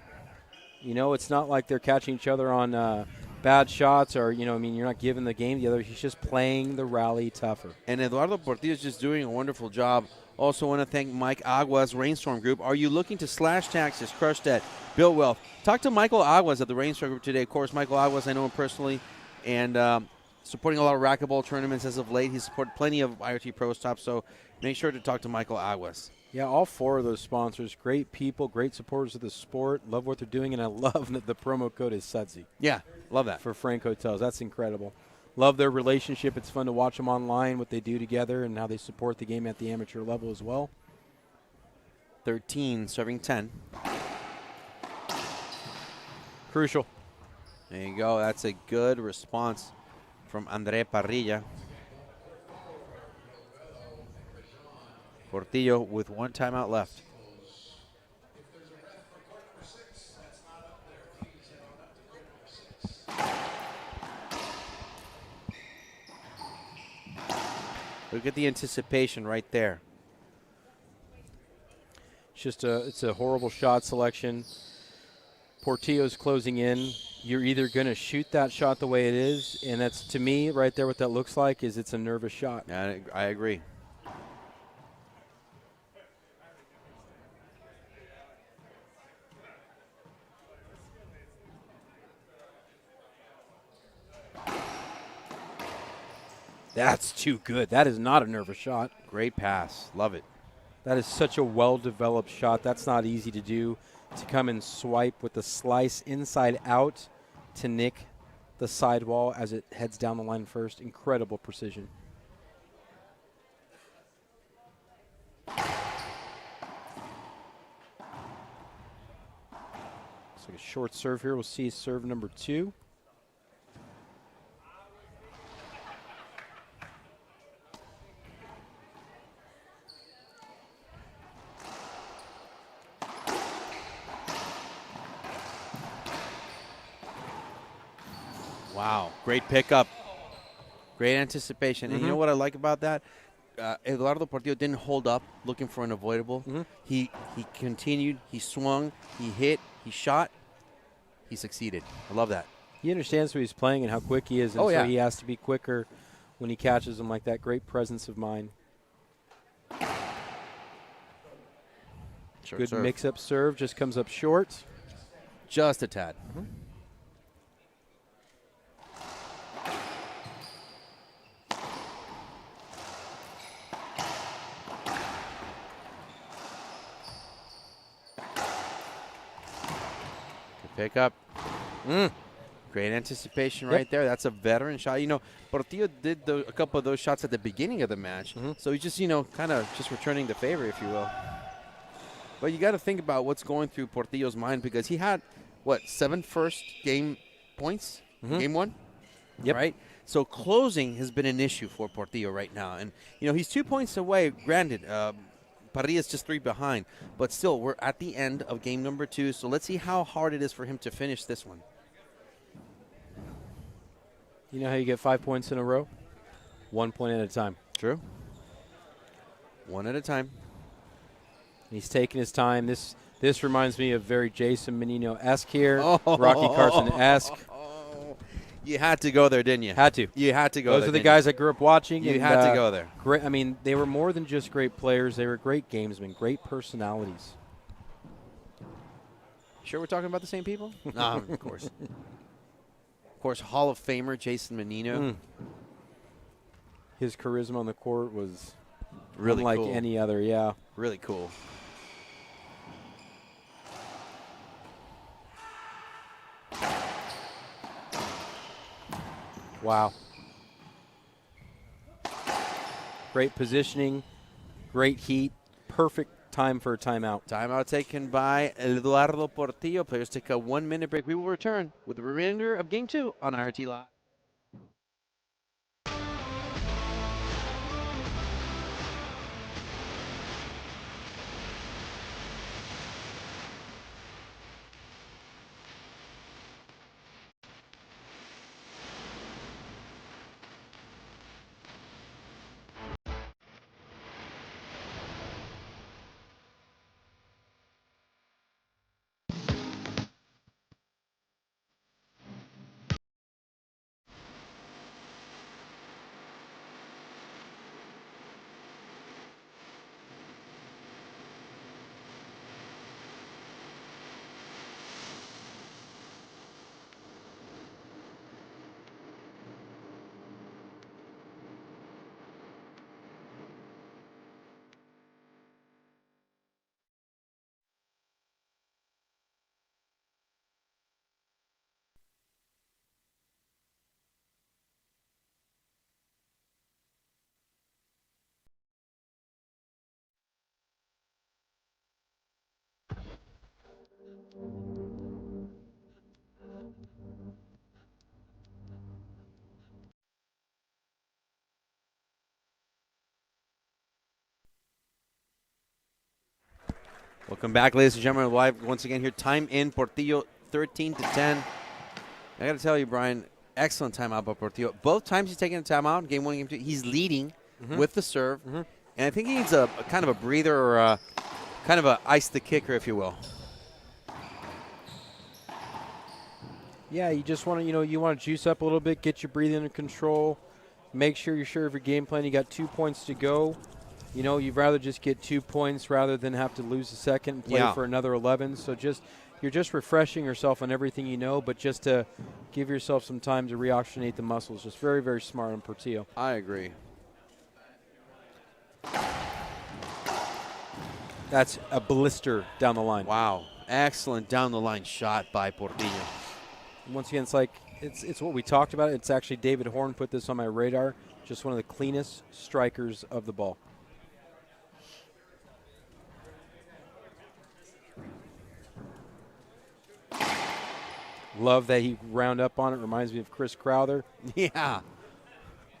You know, it's not like they're catching each other on bad shots or, you know, I mean, you're not giving the game the other. He's just playing the rally tougher. And Eduardo Portillo is just doing a wonderful job. Also want to thank Mike Aguas, Rainstorm Group. Are you looking to slash taxes, crush debt, build wealth? Talk to Michael Aguas at the Rainstorm Group today. Of course, Michael Aguas, I know him personally, and supporting a lot of racquetball tournaments as of late. He's supported plenty of IoT Pro Stops, so make sure to talk to Michael Aguas. Yeah, all 4 of those sponsors, great people, great supporters of the sport, love what they're doing, and I love that the promo code is SUDSY. Yeah, love that. For Frank Hotels. That's incredible. Love their relationship. It's fun to watch them online, what they do together, and how they support the game at the amateur level as well. 13, serving 10. Crucial. There you go. That's a good response from Andre Parrilla. Portillo with 1 timeout left. Look at the anticipation right there. It's a horrible shot selection. Portillo's closing in. You're either going to shoot that shot the way it is, and that's, to me, right there what that looks like is it's a nervous shot. I agree. That's too good. That is not a nervous shot. Great pass. Love it. That is such a well-developed shot. That's not easy to do, to come and swipe with the slice inside out to nick the sidewall as it heads down the line first. Incredible precision. Looks like a short serve here. We'll see serve number 2. Wow, great pickup. Great anticipation. And you know what I like about that? Eduardo Portillo didn't hold up looking for an avoidable. He continued, he swung, he hit, he shot. He succeeded. I love that. He understands who he's playing and how quick he is, and so he has to be quicker when he catches them like that. Great presence of mind. Short Good serve. mix-up serve, just comes up short. Just a tad. Pick up. Great anticipation right there. That's a veteran shot. You know, Portillo did a couple of those shots at the beginning of the match. So he's just, kind of just returning the favor, if you will. But you got to think about what's going through Portillo's mind, because he had, 7 first game points? Game 1? Yep. Right? So closing has been an issue for Portillo right now. And, he's 2 points away. Granted, Parrilla's just 3 behind. But still, we're at the end of game number 2. So let's see how hard it is for him to finish this one. You know how you get 5 points in a row? 1 point at a time. True. 1 at a time. He's taking his time. This reminds me of very Jason Menino-esque here. Rocky Carson-esque. You had to go there, didn't you? Had to. You had to go there. Those are the guys I grew up watching. You had to go there. Great. I mean, they were more than just great players. They were great gamesmen, great personalities. Sure we're talking about the same people? No, of course. Of course, Hall of Famer Jason Menino. His charisma on the court was really unlike cool. any other, yeah. Really cool. Wow. Great positioning, great heat, perfect time for a timeout. Timeout taken by Eduardo Portillo. Players take a 1-minute break. We will return with the remainder of Game 2 on RT Live. Welcome back, ladies and gentlemen. Live once again here. Time in Portillo, 13-10. I got to tell you, Brian, excellent timeout by Portillo. Both times he's taking a timeout, game 1 and game 2, he's leading with the serve. And I think he needs a kind of a breather or a kind of a ice the kicker, if you will. Yeah, you just want to, you want to juice up a little bit, get your breathing under control, make sure you're sure of your game plan. You got 2 points to go. You'd rather just get 2 points rather than have to lose a second and play for another 11. So you're just refreshing yourself on everything you know, but just to give yourself some time to reoxygenate the muscles. Just very, very smart on Portillo. I agree. That's a blister down the line. Wow. Excellent down the line shot by Portillo. Once again, it's what we talked about. It's actually David Horn put this on my radar. Just one of the cleanest strikers of the ball. Love that he round up on it. Reminds me of Chris Crowther. Yeah.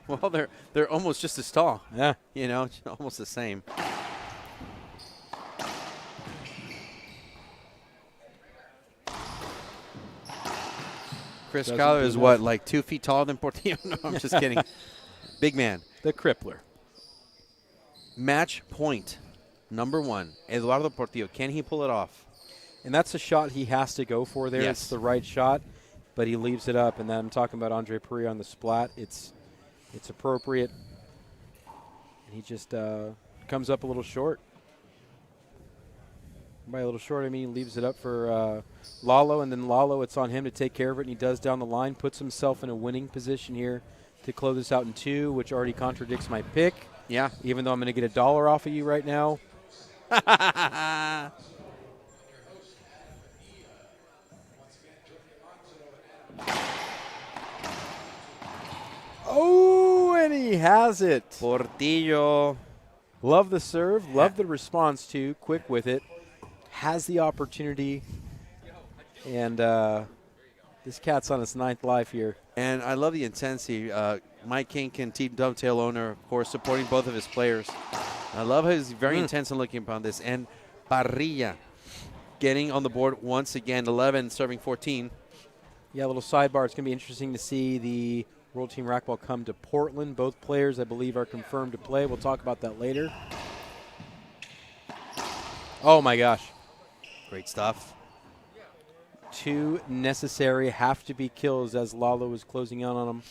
Well, they're almost just as tall. Yeah. Almost the same. Chris Crowther is what, like 2 feet taller than Portillo? No, I'm just kidding. Big man. The crippler. Match point number 1. Eduardo Portillo. Can he pull it off? And that's a shot he has to go for there. Yes. It's the right shot, but he leaves it up. And then I'm talking about Andre Parrilla on the splat. It's appropriate. And he just comes up a little short. By a little short, I mean he leaves it up for Lalo, and then Lalo, it's on him to take care of it, and he does down the line, puts himself in a winning position here to close this out in 2, which already contradicts my pick. Yeah. Even though I'm going to get $1 off of you right now. Oh, and he has it. Portillo. Love the serve. Love the response, too. Quick with it. Has the opportunity. And this cat's on its 9th life here. And I love the intensity. Mike Kinkin, Team Dovetail owner, of course, supporting both of his players. I love how he's very intense in looking upon this. And Parrilla getting on the board once again, 11, serving 14. Yeah, a little sidebar. It's going to be interesting to see the World Team Racquetball come to Portland. Both players, I believe, are confirmed to play. We'll talk about that later. Oh, my gosh. Great stuff. 2 necessary have-to-be kills as Lalo is closing out on him.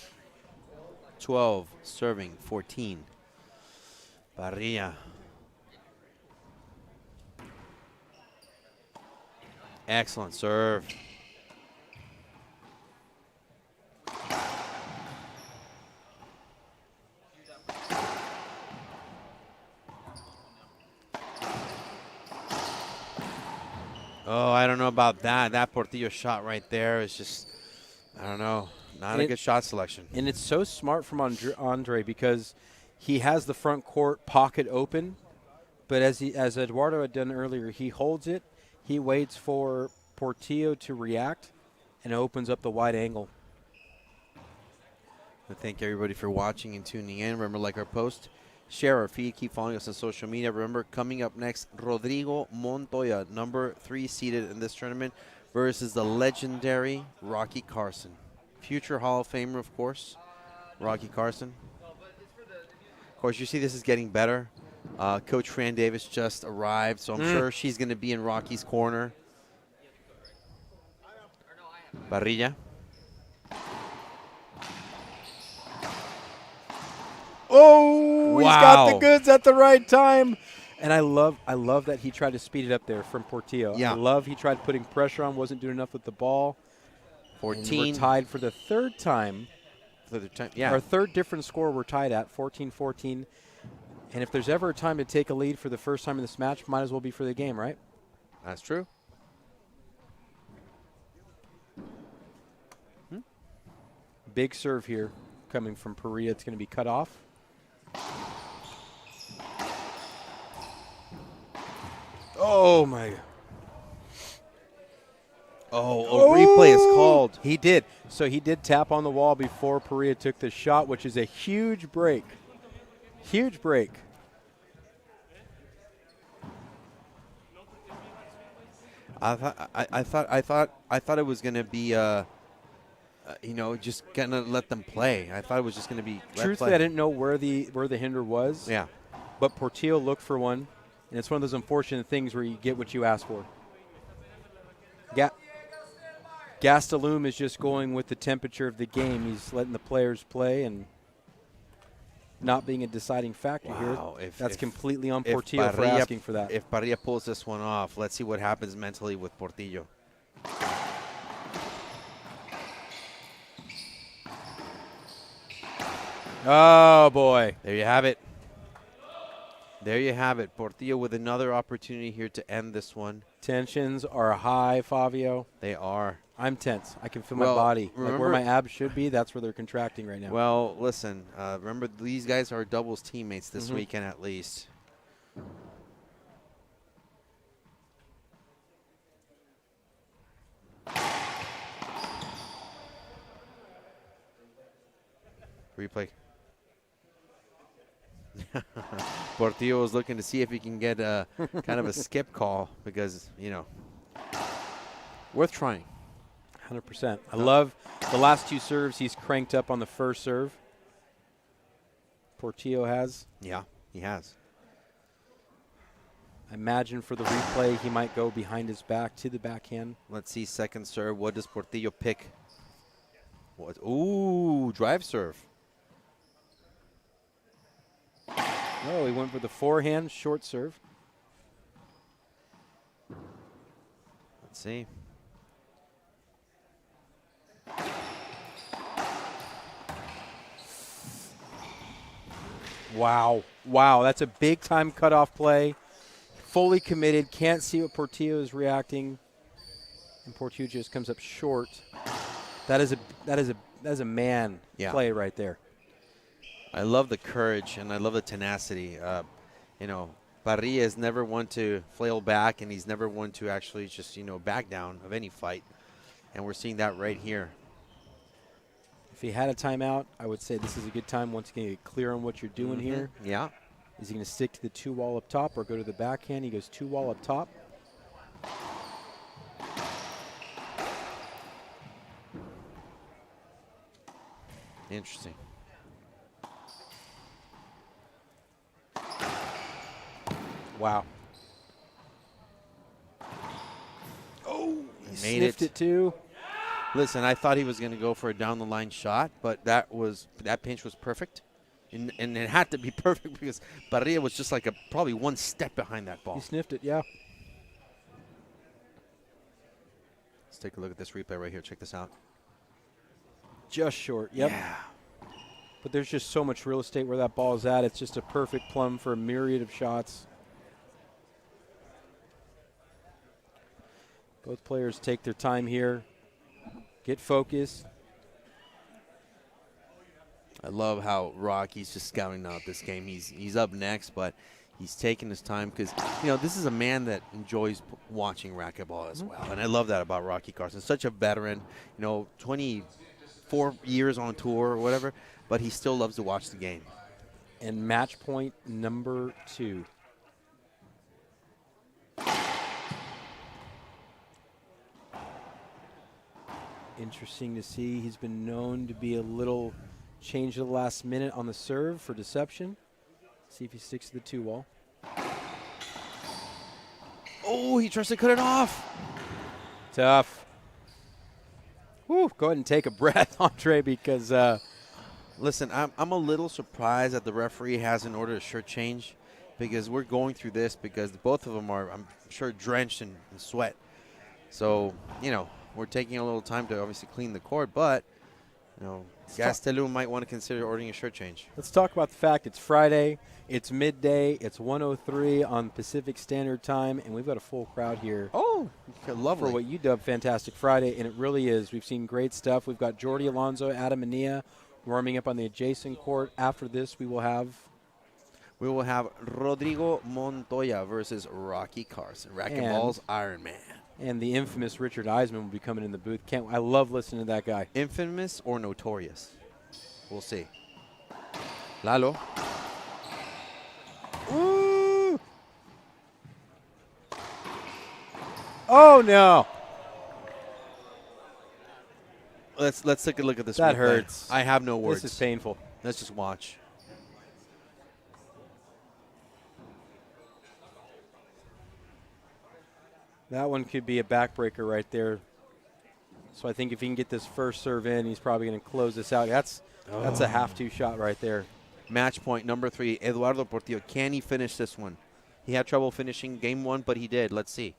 12, serving 14. Parrilla. Excellent serve. Oh, I don't know about that. That Portillo shot right there is just, I don't know, not a good shot selection. And it's so smart from Andre because he has the front court pocket open, but as Eduardo had done earlier, he holds it, he waits for Portillo to react, and opens up the wide angle. Thank everybody for watching and tuning in. Remember, like our post, share our feed, keep following us on social media. Remember, coming up next, Rodrigo Montoya, number 3 seeded in this tournament, versus the legendary Rocky Carson. Future Hall of Famer, of course, Rocky Carson. Of course, you see this is getting better. Coach Fran Davis just arrived, so I'm sure she's going to be in Rocky's corner. Parrilla. Oh, wow. He's got the goods at the right time. And I love that he tried to speed it up there from Portillo. Yeah. I love he tried putting pressure on, wasn't doing enough with the ball. 14. And we're tied for the 3rd time. Yeah. Our 3rd different score we're tied at, 14-14. And if there's ever a time to take a lead for the first time in this match, might as well be for the game, right? That's true. Big serve here coming from Parrilla. It's going to be cut off. Oh, my. Oh, a replay is called. He did. So he did tap on the wall before Parrilla took the shot, which is a huge break. Huge break. I thought it was gonna be just gonna let them play. I thought it was just gonna be. Truthfully, I didn't know where the hinder was. Yeah. But Portillo looked for one, And it's one of those unfortunate things where you get what you ask for. Gastelum is just going with the temperature of the game. He's letting the players play and not being a deciding factor here. That's completely on Portillo for asking for that. If Parrilla pulls this one off, let's see what happens mentally with Portillo. Oh, boy. There you have it. There you have it. Portillo with another opportunity here to end this one. Tensions are high, Fabio. They are. I'm tense. I can feel my body. Like where my abs should be, that's where they're contracting right now. Well, listen, remember these guys are doubles teammates this weekend at least. Replay. Portillo is looking to see if he can get a kind of a skip call because, you know, worth trying. 100%. I love the last 2 serves. He's cranked up on the first serve. Portillo has. Yeah, he has. I imagine for the replay, he might go behind his back to the backhand. Let's see second serve. What does Portillo pick? What? Ooh, drive serve. Oh, he went for the forehand, short serve. Let's see. Wow. Wow, that's a big-time cutoff play. Fully committed. Can't see what Portillo is reacting. And Portillo just comes up short. That is a man play right there. I love the courage and I love the tenacity. You know, Parrilla is never one to flail back, and he's never one to actually just, you know, back down of any fight. And we're seeing that right here. If he had a timeout, I would say this is a good time once again to get clear on what you're doing here. Yeah. Is he going to stick to the 2-wall up top or go to the backhand? He goes 2-wall up top. Interesting. Wow. Oh, he sniffed it too. Listen, I thought he was going to go for a down-the-line shot, but that pinch was perfect. And it had to be perfect because Parrilla was just like probably one step behind that ball. He sniffed it, yeah. Let's take a look at this replay right here. Check this out. Just short, yep. Yeah. But there's just so much real estate where that ball is at. It's just a perfect plumb for a myriad of shots. Both players take their time here. Get focused. I love how Rocky's just scouting out this game. He's up next, but he's taking his time because, you know, this is a man that enjoys watching racquetball as well. And I love that about Rocky Carson. Such a veteran, you know, 24 years on tour or whatever, but he still loves to watch the game. And match point number 2. Interesting to see. He's been known to be a little change at the last minute on the serve for deception. See if he sticks to the 2-wall. Oh, he tries to cut it off. Tough. Whew, go ahead and take a breath, Andre, because listen, I'm a little surprised that the referee hasn't ordered a shirt change because we're going through this because both of them are, I'm sure, drenched in sweat. So, you know, we're taking a little time to obviously clean the court, but, you know, Gastelum might want to consider ordering a shirt change. Let's talk about the fact it's Friday, it's midday, it's 1:03 on Pacific Standard Time, and we've got a full crowd here. Oh, lovely. For what you dub Fantastic Friday, and it really is. We've seen great stuff. We've got Jordi Alonso, Adam Mania warming up on the adjacent court. After this, we will have Rodrigo Montoya versus Rocky Carson, Racquetball's Iron Man. And the infamous Richard Eisman will be coming in the booth. I love listening to that guy. Infamous or notorious? We'll see. Lalo. Ooh. Oh, no. Let's take a look at this. That replay. hurts. I have no words. This is painful. Let's just watch. That one could be a backbreaker right there. So I think if he can get this first serve in, he's probably going to close this out. That's a half-2 shot right there. Match point number 3, Eduardo Portillo. Can he finish this one? He had trouble finishing game 1, but he did. Let's see.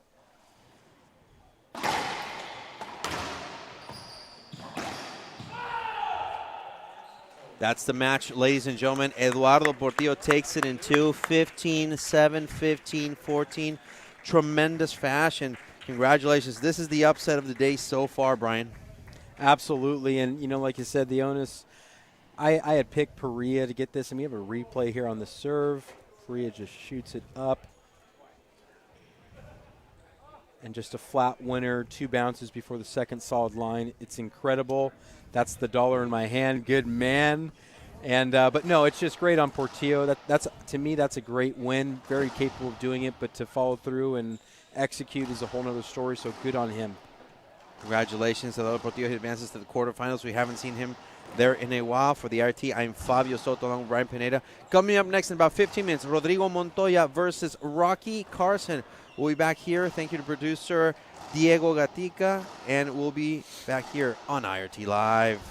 That's the match, ladies and gentlemen. Eduardo Portillo takes it in 2, 15-7, 15-14. Tremendous fashion. Congratulations. This is the upset of the day so far, Brian. Absolutely. And, you know, like you said, the onus, I had picked Parrilla to get this, and we have a replay here on the serve. Parrilla just shoots it up. And just a flat winner, 2 bounces before the second solid line. It's incredible. That's the dollar in my hand. Good man. And but no, it's just great on Portillo. That's to me, that's a great win. Very capable of doing it, but to follow through and execute is a whole nother story. So good on him. Congratulations, Eduardo Portillo. He advances to the quarterfinals. We haven't seen him there in a while. For the RT, I'm Fabio Soto along with Brian Pineda. Coming up next in about 15 minutes, Rodrigo Montoya versus Rocky Carson. We'll be back here. Thank you to producer Diego Gatica, and we'll be back here on IRT Live.